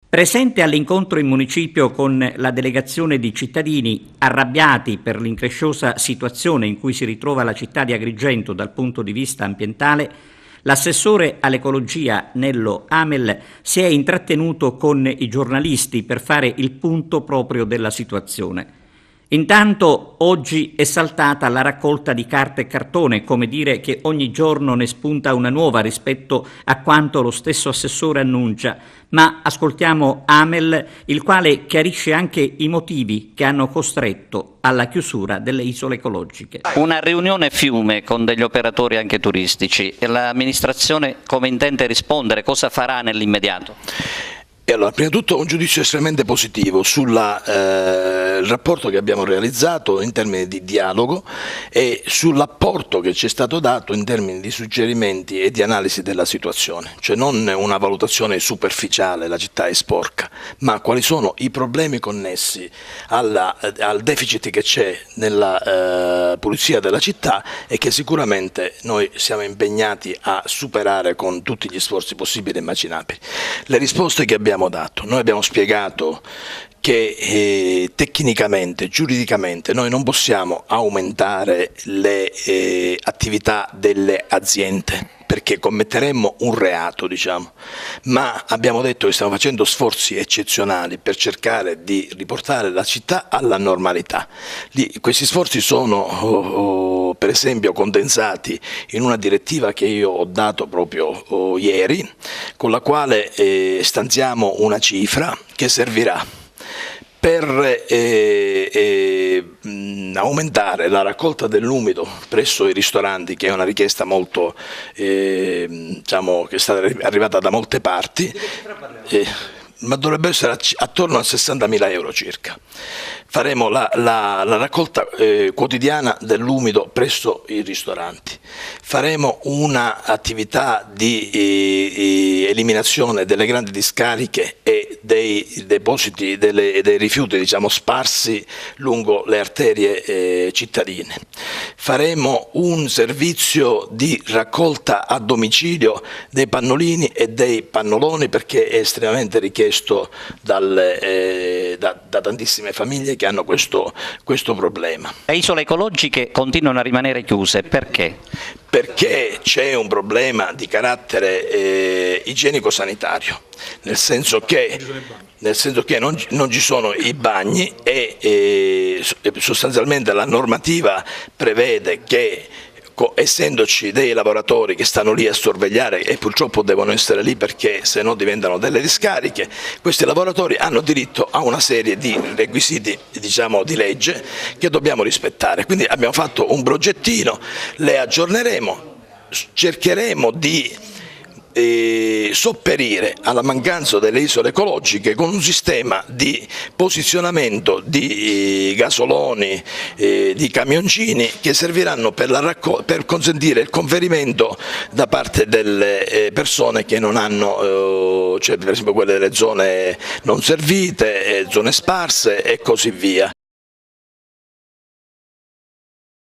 Presente all'incontro in municipio con la delegazione di cittadini arrabbiati per l'incresciosa situazione in cui si ritrova la città di Agrigento dal punto di vista ambientale, l'assessore all'ecologia Nello Amel si è intrattenuto con i giornalisti per fare il punto proprio della situazione. Intanto oggi è saltata la raccolta di carta e cartone, come dire che ogni giorno ne spunta una nuova rispetto a quanto lo stesso assessore annuncia, ma ascoltiamo Amel, il quale chiarisce anche i motivi che hanno costretto alla chiusura delle isole ecologiche. Una riunione fiume con degli operatori anche turistici e l'amministrazione come intende rispondere, cosa farà nell'immediato? E allora, prima di tutto un giudizio estremamente positivo sul rapporto che abbiamo realizzato in termini di dialogo e sull'apporto che ci è stato dato in termini di suggerimenti e di analisi della situazione, cioè non una valutazione superficiale, la città è sporca, ma quali sono i problemi connessi al deficit che c'è nella pulizia della città e che sicuramente noi siamo impegnati a superare con tutti gli sforzi possibili e immaginabili. Le risposte che abbiamo dato, noi abbiamo spiegato che tecnicamente, giuridicamente noi non possiamo aumentare le attività delle aziende perché commetteremmo un reato, diciamo, ma abbiamo detto che stiamo facendo sforzi eccezionali per cercare di riportare la città alla normalità. Questi sforzi sono per esempio condensati in una direttiva che io ho dato proprio ieri, con la quale stanziamo una cifra che servirà per aumentare la raccolta dell'umido presso i ristoranti, che è una richiesta molto, diciamo, che è stata arrivata da molte parti, ma dovrebbe essere attorno a 60.000 euro circa. Faremo la raccolta quotidiana dell'umido presso i ristoranti. Faremo un'attività di eliminazione delle grandi discariche e dei depositi dei rifiuti, diciamo, sparsi lungo le arterie cittadine. Faremo un servizio di raccolta a domicilio dei pannolini e dei pannoloni perché è estremamente richiesto da tantissime famiglie che hanno questo problema. Le isole ecologiche continuano a rimanere chiuse, perché? Perché c'è un problema di carattere igienico-sanitario, nel senso che non ci sono i bagni e sostanzialmente la normativa prevede che essendoci dei lavoratori che stanno lì a sorvegliare e purtroppo devono essere lì perché se no diventano delle discariche, questi lavoratori hanno diritto a una serie di requisiti, diciamo, di legge che dobbiamo rispettare. Quindi abbiamo fatto un progettino, le aggiorneremo, cercheremo di sopperire alla mancanza delle isole ecologiche con un sistema di posizionamento di gasoloni, di camioncini che serviranno per consentire il conferimento da parte delle persone che non hanno, cioè per esempio quelle delle zone non servite, zone sparse e così via.